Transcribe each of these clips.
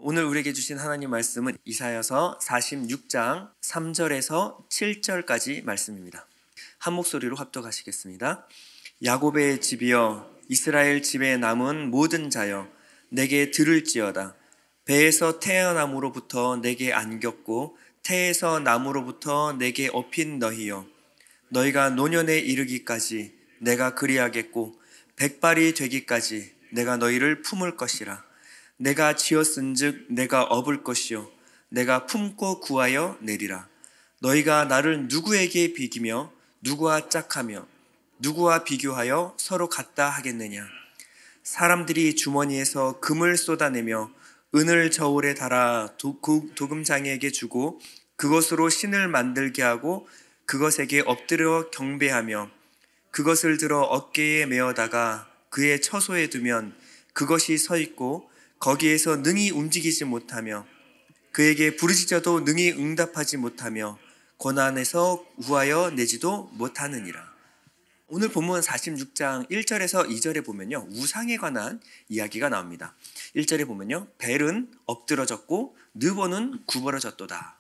오늘 우리에게 주신 하나님 말씀은 이사야서 46장 3절에서 7절까지 말씀입니다. 한 목소리로 합독하시겠습니다. 야곱의 집이여, 이스라엘 집에 남은 모든 자여, 내게 들을지어다. 배에서 태어남으로부터 내게 안겼고 태에서 남으로부터 내게 업힌 너희여, 너희가 노년에 이르기까지 내가 그리하겠고 백발이 되기까지 내가 너희를 품을 것이라. 내가 지었은즉 내가 업을 것이요 내가 품고 구하여 내리라. 너희가 나를 누구에게 비기며 누구와 짝하며 누구와 비교하여 서로 같다 하겠느냐. 사람들이 주머니에서 금을 쏟아내며 은을 저울에 달아 도금장에게 주고 그것으로 신을 만들게 하고 그것에게 엎드려 경배하며 그것을 들어 어깨에 메어다가 그의 처소에 두면 그것이 서 있고 거기에서 능히 움직이지 못하며 그에게 부르짖어도 능히 응답하지 못하며 고난에서 구하여 내지도 못하느니라. 오늘 본문 46장 1절에서 2절에 보면요, 우상에 관한 이야기가 나옵니다. 1절에 보면요, 벨은 엎드러졌고 느보는 구부러졌도다.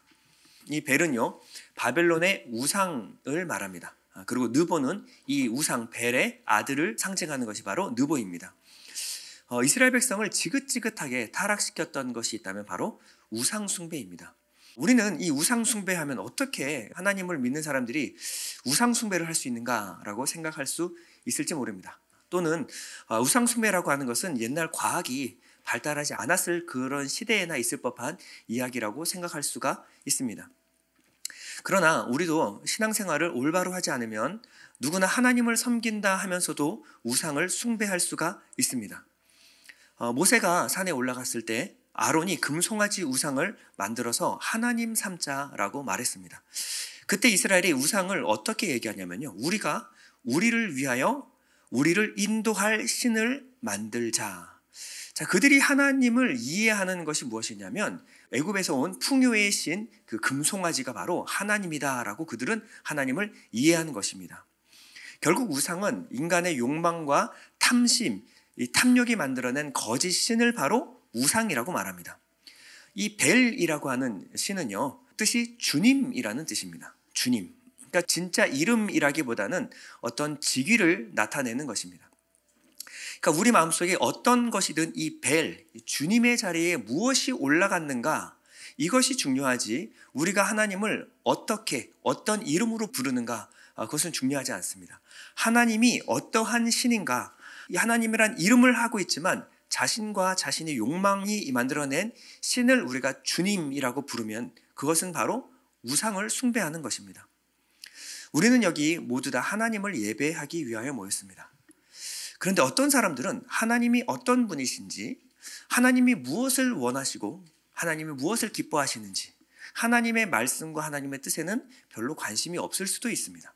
이 벨은요, 바벨론의 우상을 말합니다. 그리고 느보는 이 우상 벨의 아들을 상징하는 것이 바로 느보입니다. 이스라엘 백성을 지긋지긋하게 타락시켰던 것이 있다면 바로 우상 숭배입니다. 우리는 이 우상 숭배하면 어떻게 하나님을 믿는 사람들이 우상 숭배를 할 수 있는가라고 생각할 수 있을지 모릅니다. 또는 우상 숭배라고 하는 것은 옛날 과학이 발달하지 않았을 그런 시대에나 있을 법한 이야기라고 생각할 수가 있습니다. 그러나 우리도 신앙생활을 올바로 하지 않으면 누구나 하나님을 섬긴다 하면서도 우상을 숭배할 수가 있습니다. 모세가 산에 올라갔을 때 아론이 금송아지 우상을 만들어서 하나님 삼자라고 말했습니다. 그때 이스라엘이 우상을 어떻게 얘기하냐면요, 우리가 우리를 위하여 우리를 인도할 신을 만들자. 자, 그들이 하나님을 이해하는 것이 무엇이냐면 애굽에서 온 풍요의 신 그 금송아지가 바로 하나님이다라고 그들은 하나님을 이해하는 것입니다. 결국 우상은 인간의 욕망과 탐심, 이 탐욕이 만들어낸 거짓 신을 바로 우상이라고 말합니다. 이 벨이라고 하는 신은요, 뜻이 주님이라는 뜻입니다. 주님. 그러니까 진짜 이름이라기보다는 어떤 직위를 나타내는 것입니다. 그러니까 우리 마음속에 어떤 것이든 이 벨, 주님의 자리에 무엇이 올라갔는가, 이것이 중요하지 우리가 하나님을 어떻게, 어떤 이름으로 부르는가, 그것은 중요하지 않습니다. 하나님이 어떠한 신인가, 이 하나님이란 이름을 하고 있지만 자신과 자신의 욕망이 만들어낸 신을 우리가 주님이라고 부르면 그것은 바로 우상을 숭배하는 것입니다. 우리는 여기 모두 다 하나님을 예배하기 위하여 모였습니다. 그런데 어떤 사람들은 하나님이 어떤 분이신지, 하나님이 무엇을 원하시고 하나님이 무엇을 기뻐하시는지, 하나님의 말씀과 하나님의 뜻에는 별로 관심이 없을 수도 있습니다.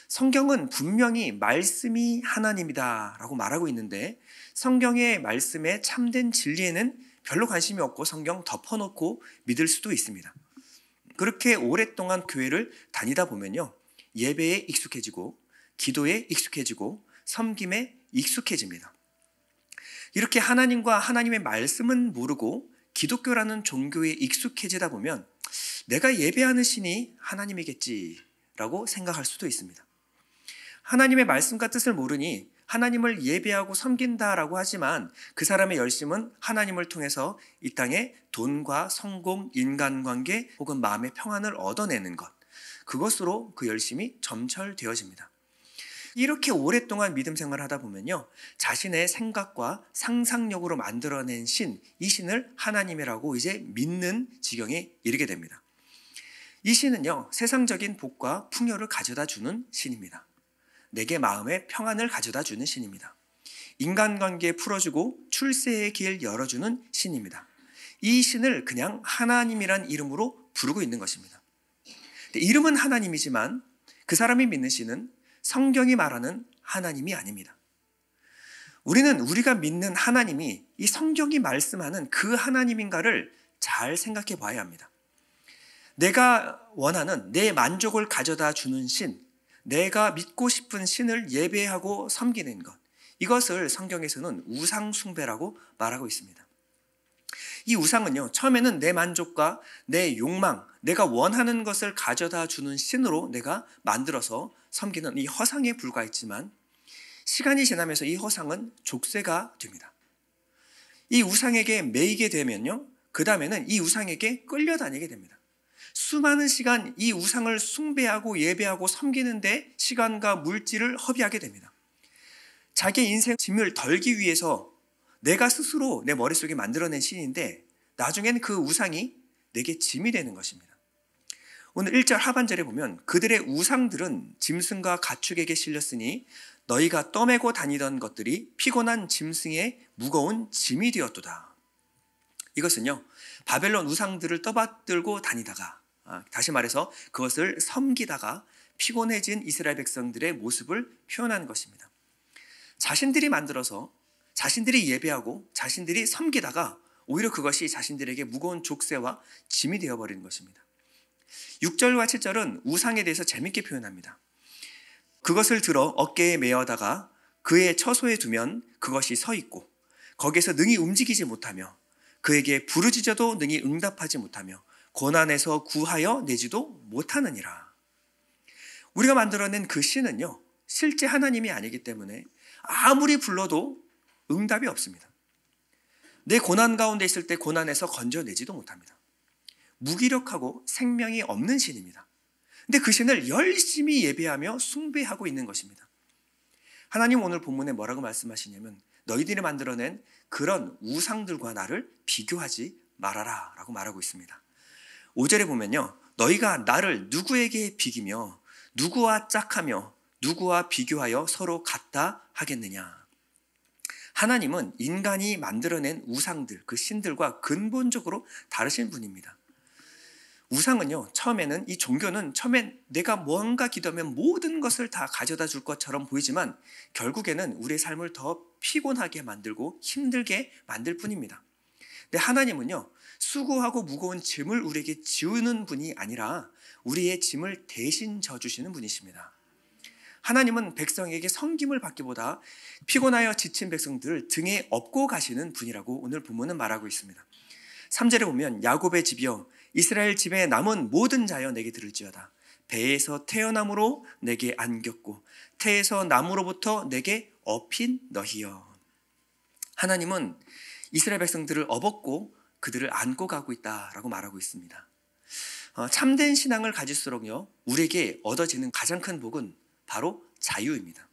성경은 분명히 말씀이 하나님이다 라고 말하고 있는데 성경의 말씀에 참된 진리에는 별로 관심이 없고 성경 덮어놓고 믿을 수도 있습니다. 그렇게 오랫동안 교회를 다니다 보면요, 예배에 익숙해지고 기도에 익숙해지고 섬김에 익숙해집니다. 이렇게 하나님과 하나님의 말씀은 모르고 기독교라는 종교에 익숙해지다 보면 내가 예배하는 신이 하나님이겠지라고 생각할 수도 있습니다. 하나님의 말씀과 뜻을 모르니 하나님을 예배하고 섬긴다라고 하지만 그 사람의 열심은 하나님을 통해서 이 땅에 돈과 성공, 인간관계 혹은 마음의 평안을 얻어내는 것, 그것으로 그 열심이 점철되어집니다. 이렇게 오랫동안 믿음 생활을 하다 보면요, 자신의 생각과 상상력으로 만들어낸 신, 이 신을 하나님이라고 이제 믿는 지경에 이르게 됩니다. 이 신은요, 세상적인 복과 풍요를 가져다 주는 신입니다. 내게 마음의 평안을 가져다 주는 신입니다. 인간관계 풀어주고 출세의 길 열어주는 신입니다. 이 신을 그냥 하나님이란 이름으로 부르고 있는 것입니다. 이름은 하나님이지만 그 사람이 믿는 신은 성경이 말하는 하나님이 아닙니다. 우리는 우리가 믿는 하나님이 이 성경이 말씀하는 그 하나님인가를 잘 생각해 봐야 합니다. 내가 원하는 내 만족을 가져다 주는 신, 내가 믿고 싶은 신을 예배하고 섬기는 것, 이것을 성경에서는 우상 숭배라고 말하고 있습니다. 이 우상은요, 처음에는 내 만족과 내 욕망, 내가 원하는 것을 가져다 주는 신으로 내가 만들어서 섬기는 이 허상에 불과했지만 시간이 지나면서 이 허상은 족쇄가 됩니다. 이 우상에게 매이게 되면요, 그 다음에는 이 우상에게 끌려다니게 됩니다. 수많은 시간 이 우상을 숭배하고 예배하고 섬기는데 시간과 물질을 허비하게 됩니다. 자기 인생 짐을 덜기 위해서 내가 스스로 내 머릿속에 만들어낸 신인데 나중에는 그 우상이 내게 짐이 되는 것입니다. 오늘 1절 하반절에 보면 그들의 우상들은 짐승과 가축에게 실렸으니 너희가 떠매고 다니던 것들이 피곤한 짐승의 무거운 짐이 되었도다. 이것은요, 바벨론 우상들을 떠받들고 다니다가, 다시 말해서 그것을 섬기다가 피곤해진 이스라엘 백성들의 모습을 표현하는 것입니다. 자신들이 만들어서 자신들이 예배하고 자신들이 섬기다가 오히려 그것이 자신들에게 무거운 족쇄와 짐이 되어버리는 것입니다. 6절과 7절은 우상에 대해서 재밌게 표현합니다. 그것을 들어 어깨에 메어다가 그의 처소에 두면 그것이 서 있고 거기에서 능히 움직이지 못하며 그에게 부르짖어도 능히 응답하지 못하며 고난에서 구하여 내지도 못하느니라. 우리가 만들어낸 그 신은요, 실제 하나님이 아니기 때문에 아무리 불러도 응답이 없습니다. 내 고난 가운데 있을 때 고난에서 건져내지도 못합니다. 무기력하고 생명이 없는 신입니다. 근데 그 신을 열심히 예배하며 숭배하고 있는 것입니다. 하나님 오늘 본문에 뭐라고 말씀하시냐면 너희들이 만들어낸 그런 우상들과 나를 비교하지 말아라 라고 말하고 있습니다. 5절에 보면요, 너희가 나를 누구에게 비기며 누구와 짝하며 누구와 비교하여 서로 같다 하겠느냐. 하나님은 인간이 만들어낸 우상들, 그 신들과 근본적으로 다르신 분입니다. 우상은요, 처음에는 이 종교는 처음엔 내가 뭔가 기도하면 모든 것을 다 가져다 줄 것처럼 보이지만 결국에는 우리의 삶을 더 피곤하게 만들고 힘들게 만들 뿐입니다. 근데 하나님은요, 수고하고 무거운 짐을 우리에게 지우는 분이 아니라 우리의 짐을 대신 져주시는 분이십니다. 하나님은 백성에게 섬김을 받기보다 피곤하여 지친 백성들을 등에 업고 가시는 분이라고 오늘 본문은 말하고 있습니다. 3절에 보면 야곱의 집이여 이스라엘 집에 남은 모든 자여 내게 들을지어다. 배에서 태어남으로 내게 안겼고 태에서 남으로부터 내게 업힌 너희여. 하나님은 이스라엘 백성들을 업었고 그들을 안고 가고 있다라고 말하고 있습니다. 참된 신앙을 가질수록요, 우리에게 얻어지는 가장 큰 복은 바로 자유입니다.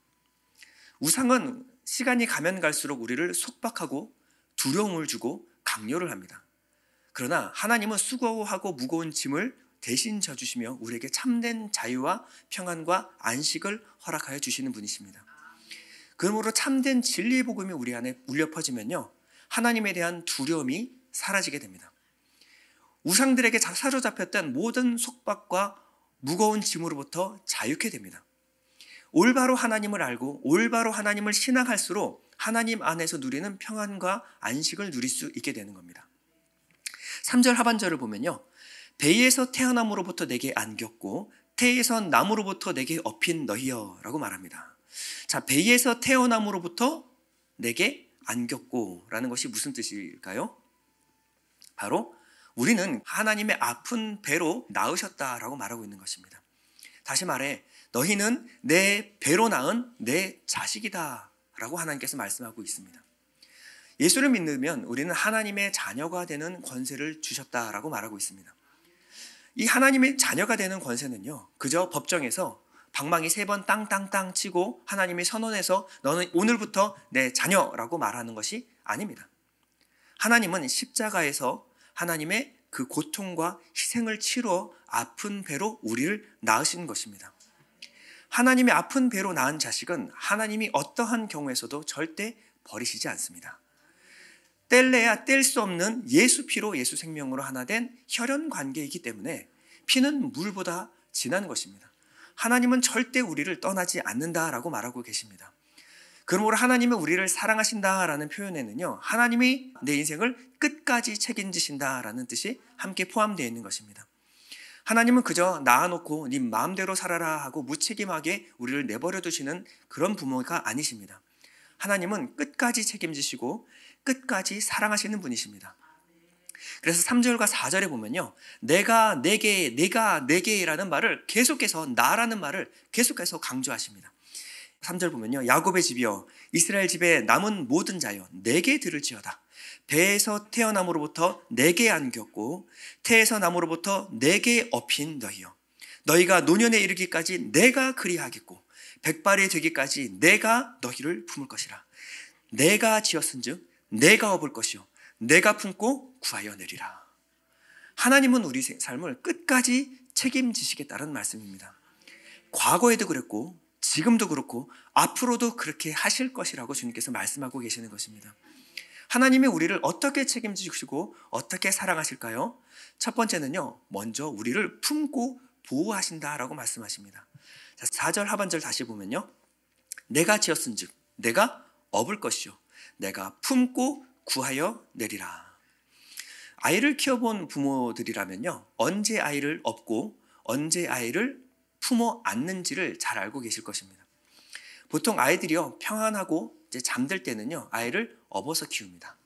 우상은 시간이 가면 갈수록 우리를 속박하고 두려움을 주고 강요를 합니다. 그러나 하나님은 수고하고 무거운 짐을 대신 져주시며 우리에게 참된 자유와 평안과 안식을 허락하여 주시는 분이십니다. 그러므로 참된 진리의 복음이 우리 안에 울려 퍼지면요, 하나님에 대한 두려움이 사라지게 됩니다. 우상들에게 사로잡혔던 모든 속박과 무거운 짐으로부터 자유케 됩니다. 올바로 하나님을 알고 올바로 하나님을 신앙할수록 하나님 안에서 누리는 평안과 안식을 누릴 수 있게 되는 겁니다. 3절 하반절을 보면요, 배에서 태어남으로부터 내게 안겼고 태에서 남으로부터 내게 업힌 너희여 라고 말합니다. 자, 배에서 태어남으로부터 내게 안겼고 라는 것이 무슨 뜻일까요? 바로 우리는 하나님의 아픈 배로 낳으셨다라고 말하고 있는 것입니다. 다시 말해 너희는 내 배로 낳은 내 자식이다 라고 하나님께서 말씀하고 있습니다. 예수를 믿으면 우리는 하나님의 자녀가 되는 권세를 주셨다라고 말하고 있습니다. 이 하나님의 자녀가 되는 권세는요, 그저 법정에서 방망이 3번 땅땅땅 치고 하나님이 선언해서 너는 오늘부터 내 자녀라고 말하는 것이 아닙니다. 하나님은 십자가에서 하나님의 그 고통과 희생을 치러 아픈 배로 우리를 낳으신 것입니다. 하나님의 아픈 배로 낳은 자식은 하나님이 어떠한 경우에서도 절대 버리시지 않습니다. 뗄래야 뗄 수 없는 예수 피로 예수 생명으로 하나 된 혈연 관계이기 때문에 피는 물보다 진한 것입니다. 하나님은 절대 우리를 떠나지 않는다라고 말하고 계십니다. 그러므로 하나님은 우리를 사랑하신다라는 표현에는요, 하나님이 내 인생을 끝까지 책임지신다라는 뜻이 함께 포함되어 있는 것입니다. 하나님은 그저 낳아놓고 네 마음대로 살아라 하고 무책임하게 우리를 내버려 두시는 그런 부모가 아니십니다. 하나님은 끝까지 책임지시고 끝까지 사랑하시는 분이십니다. 그래서 3절과 4절에 보면요, 내가 내게라는 말을 계속해서, 나라는 말을 계속해서 강조하십니다. 3절 보면요, 야곱의 집이여 이스라엘 집에 남은 모든 자여 내게 들을지어다. 배에서 태어남으로부터 내게 안겼고 태에서 남으로부터 내게 업힌 너희여, 너희가 노년에 이르기까지 내가 그리하겠고 백발이 되기까지 내가 너희를 품을 것이라. 내가 지었은즉 내가 업을 것이요 내가 품고 구하여 내리라. 하나님은 우리 삶을 끝까지 책임지시겠다는 말씀입니다. 과거에도 그랬고 지금도 그렇고 앞으로도 그렇게 하실 것이라고 주님께서 말씀하고 계시는 것입니다. 하나님이 우리를 어떻게 책임지시고 어떻게 사랑하실까요? 첫 번째는요, 먼저 우리를 품고 보호하신다라고 말씀하십니다. 자, 4절 하반절 다시 보면요, 내가 지었은즉 내가 업을 것이요 내가 품고 구하여 내리라. 아이를 키워본 부모들이라면요, 언제 아이를 업고 언제 아이를 품어 안는지를 잘 알고 계실 것입니다. 보통 아이들이요, 평안하고 이제 잠들 때는요, 아이를 업어서 키웁니다.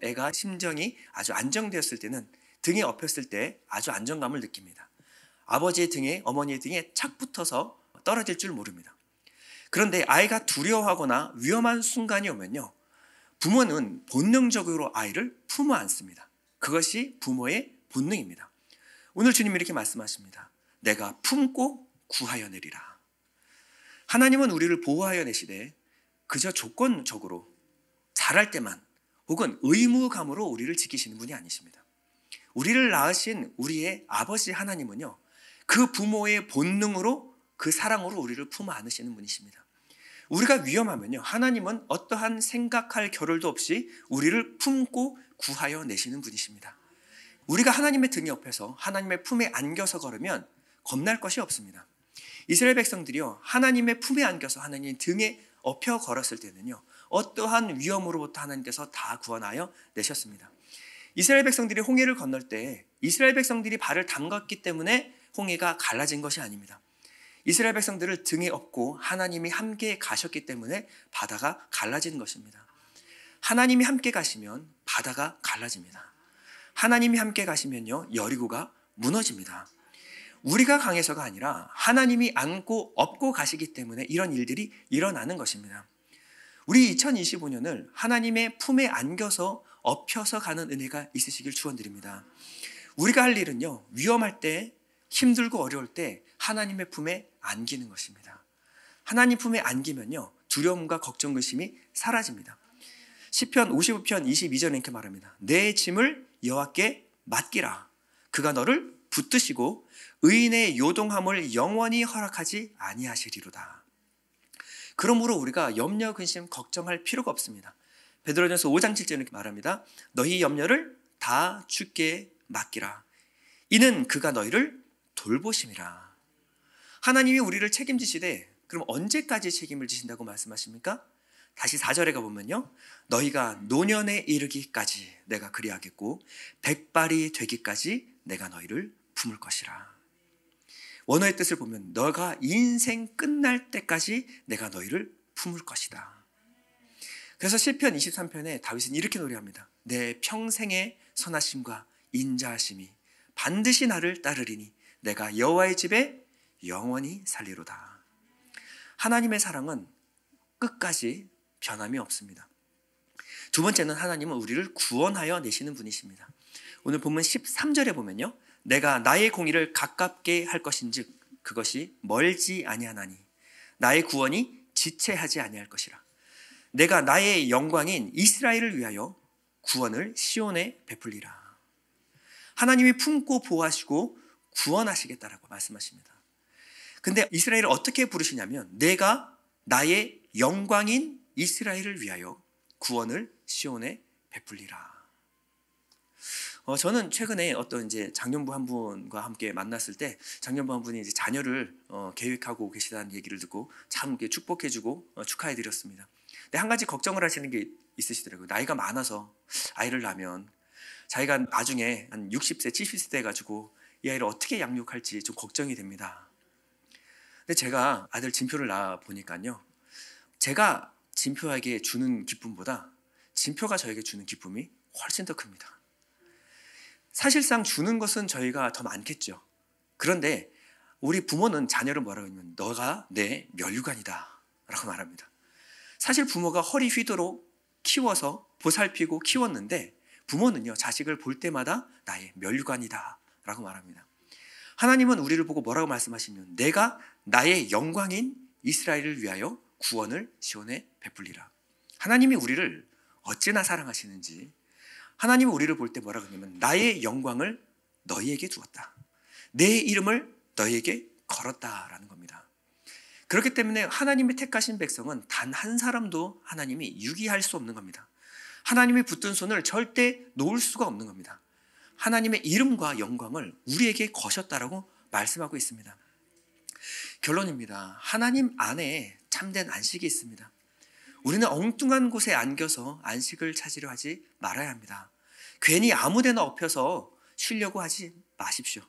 애가 심정이 아주 안정되었을 때는 등에 업혔을 때 아주 안정감을 느낍니다. 아버지의 등에, 어머니의 등에 착 붙어서 떨어질 줄 모릅니다. 그런데 아이가 두려워하거나 위험한 순간이 오면요, 부모는 본능적으로 아이를 품어 안습니다. 그것이 부모의 본능입니다. 오늘 주님이 이렇게 말씀하십니다. 내가 품고 구하여 내리라. 하나님은 우리를 보호하여 내시되 그저 조건적으로 잘할 때만 혹은 의무감으로 우리를 지키시는 분이 아니십니다. 우리를 낳으신 우리의 아버지 하나님은요, 그 부모의 본능으로, 그 사랑으로 우리를 품어 안으시는 분이십니다. 우리가 위험하면요, 하나님은 어떠한 생각할 겨를도 없이 우리를 품고 구하여 내시는 분이십니다. 우리가 하나님의 등 옆에서 하나님의 품에 안겨서 걸으면 겁날 것이 없습니다. 이스라엘 백성들이요, 하나님의 품에 안겨서 하나님 등에 업혀 걸었을 때는요, 어떠한 위험으로부터 하나님께서 다 구원하여 내셨습니다. 이스라엘 백성들이 홍해를 건널 때 이스라엘 백성들이 발을 담갔기 때문에 홍해가 갈라진 것이 아닙니다. 이스라엘 백성들을 등에 업고 하나님이 함께 가셨기 때문에 바다가 갈라진 것입니다. 하나님이 함께 가시면 바다가 갈라집니다. 하나님이 함께 가시면요, 여리고가 무너집니다. 우리가 강해서가 아니라 하나님이 안고 업고 가시기 때문에 이런 일들이 일어나는 것입니다. 우리 2025년을 하나님의 품에 안겨서 업혀서 가는 은혜가 있으시길 축원드립니다. 우리가 할 일은요, 위험할 때, 힘들고 어려울 때 하나님의 품에 안기는 것입니다. 하나님 품에 안기면요, 두려움과 걱정, 근심이 사라집니다. 시편 55편 22절에 이렇게 말합니다. 내 짐을 여호와께 맡기라. 그가 너를 붙드시고 의인의 요동함을 영원히 허락하지 아니하시리로다. 그러므로 우리가 염려, 근심, 걱정할 필요가 없습니다. 베드로전서 5장 7절에 이렇게 말합니다. 너희 염려를 다 주께 맡기라. 이는 그가 너희를 돌보심이라. 하나님이 우리를 책임지시되 그럼 언제까지 책임을 지신다고 말씀하십니까? 다시 4절에 가보면요, 너희가 노년에 이르기까지 내가 그리하겠고 백발이 되기까지 내가 너희를 품을 것이라. 원어의 뜻을 보면 너가 인생 끝날 때까지 내가 너희를 품을 것이다. 그래서 시편 23편에 다윗은 이렇게 노래합니다. 내 평생의 선하심과 인자하심이 반드시 나를 따르리니 내가 여호와의 집에 영원히 살리로다. 하나님의 사랑은 끝까지 변함이 없습니다. 두 번째는 하나님은 우리를 구원하여 내시는 분이십니다. 오늘 본문 13절에 보면요, 내가 나의 공의를 가깝게 할 것인즉 그것이 멀지 아니하나니 나의 구원이 지체하지 아니할 것이라. 내가 나의 영광인 이스라엘을 위하여 구원을 시온에 베풀리라. 하나님이 품고 보호하시고 구원하시겠다라고 말씀하십니다. 근데 이스라엘을 어떻게 부르시냐면 내가 나의 영광인 이스라엘을 위하여 구원을 시온에 베풀리라. 저는 최근에 어떤 이제 장년부 한 분과 함께 만났을 때 장년부 한 분이 이제 자녀를 계획하고 계시다는 얘기를 듣고 참 축복해주고 축하해드렸습니다. 근데 한 가지 걱정을 하시는 게 있으시더라고요. 나이가 많아서 아이를 낳으면 자기가 나중에 한 60세, 70세 돼가지고 이 아이를 어떻게 양육할지 좀 걱정이 됩니다. 근데 제가 아들 진표를 낳아 보니까요, 제가 진표에게 주는 기쁨보다 진표가 저에게 주는 기쁨이 훨씬 더 큽니다. 사실상 주는 것은 저희가 더 많겠죠. 그런데 우리 부모는 자녀를 뭐라고 하냐면 너가 내 멸류관이다 라고 말합니다. 사실 부모가 허리 휘도록 키워서 보살피고 키웠는데 부모는요 자식을 볼 때마다 나의 멸류관이다 라고 말합니다. 하나님은 우리를 보고 뭐라고 말씀하시냐면 내가 나의 영광인 이스라엘을 위하여 구원을 시온에 베풀리라. 하나님이 우리를 어찌나 사랑하시는지, 하나님은 우리를 볼 때 뭐라고 하냐면 나의 영광을 너희에게 주었다, 내 이름을 너희에게 걸었다라는 겁니다. 그렇기 때문에 하나님의 택하신 백성은 단 한 사람도 하나님이 유기할 수 없는 겁니다. 하나님의 붙든 손을 절대 놓을 수가 없는 겁니다. 하나님의 이름과 영광을 우리에게 거셨다라고 말씀하고 있습니다. 결론입니다. 하나님 안에 참된 안식이 있습니다. 우리는 엉뚱한 곳에 안겨서 안식을 찾으려 하지 말아야 합니다. 괜히 아무데나 엎여서 쉬려고 하지 마십시오.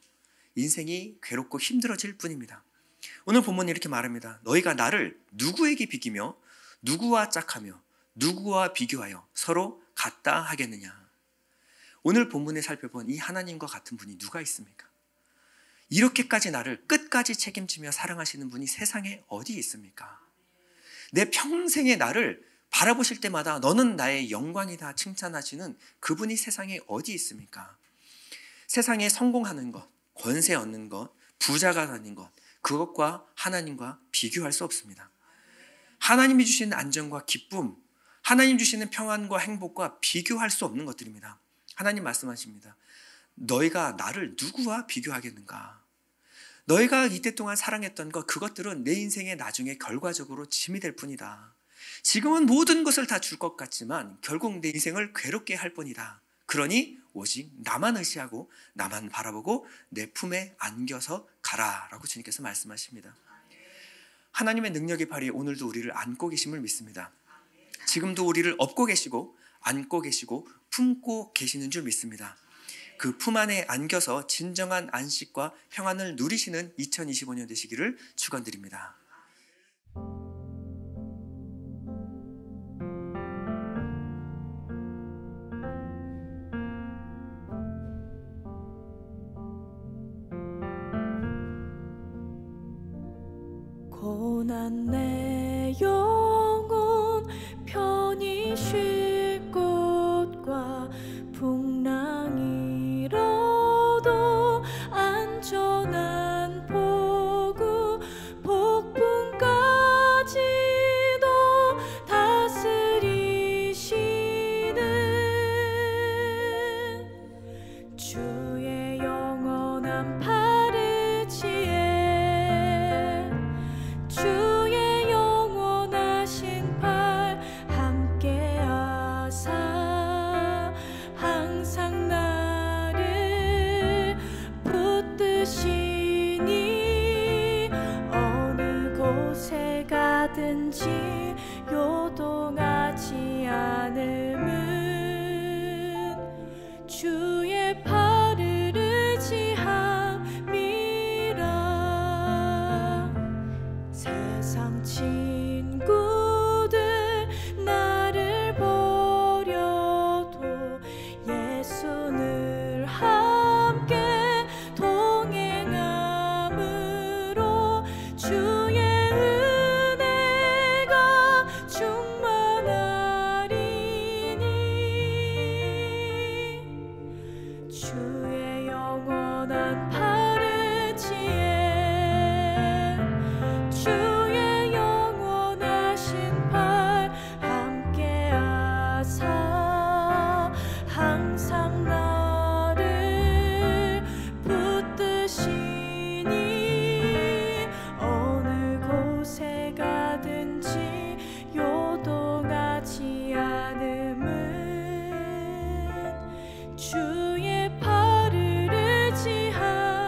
인생이 괴롭고 힘들어질 뿐입니다. 오늘 본문이 이렇게 말합니다. 너희가 나를 누구에게 비기며 누구와 짝하며 누구와 비교하여 서로 같다 하겠느냐. 오늘 본문에 살펴본 이 하나님과 같은 분이 누가 있습니까? 이렇게까지 나를 끝까지 책임지며 사랑하시는 분이 세상에 어디 있습니까? 내 평생의 나를 바라보실 때마다 너는 나의 영광이다 칭찬하시는 그분이 세상에 어디 있습니까? 세상에 성공하는 것, 권세 얻는 것, 부자가 되는 것, 그것과 하나님과 비교할 수 없습니다. 하나님이 주시는 안정과 기쁨, 하나님 주시는 평안과 행복과 비교할 수 없는 것들입니다. 하나님 말씀하십니다. 너희가 나를 누구와 비교하겠는가? 너희가 이때 동안 사랑했던 것, 그것들은 내 인생의 나중에 결과적으로 짐이 될 뿐이다. 지금은 모든 것을 다 줄 것 같지만 결국 내 인생을 괴롭게 할 뿐이다. 그러니 오직 나만 의지하고 나만 바라보고 내 품에 안겨서 가라 라고 주님께서 말씀하십니다. 하나님의 능력의 팔이 오늘도 우리를 안고 계심을 믿습니다. 지금도 우리를 업고 계시고 안고 계시고 품고 계시는 줄 믿습니다. 그 품 안에 안겨서 진정한 안식과 평안을 누리시는 2025년 되시기를 축원드립니다. 고난 내 영혼 편히 쉴 곳과 풍랑이 일어도 안전한 포구 폭풍까지도 다스리시는 주의 영원한 팔을 지혜 주의 영원하신 팔 함께하사 항상 나를 붙드시니 어느 곳에 가든지 요동하지 않음은 주의 팔을 의지함이라. 세상 친구들 나를 버려도 예수를 함께 동행함으로 주의 은혜가 충만하리니 주의 영원한 팔을 지혜 주의 영원하신 팔 함께하사 항상 나를 붙드시니 어느 곳에 가든지 요동하지 않음은 주의 팔을 의지함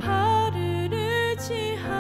발을 의지하며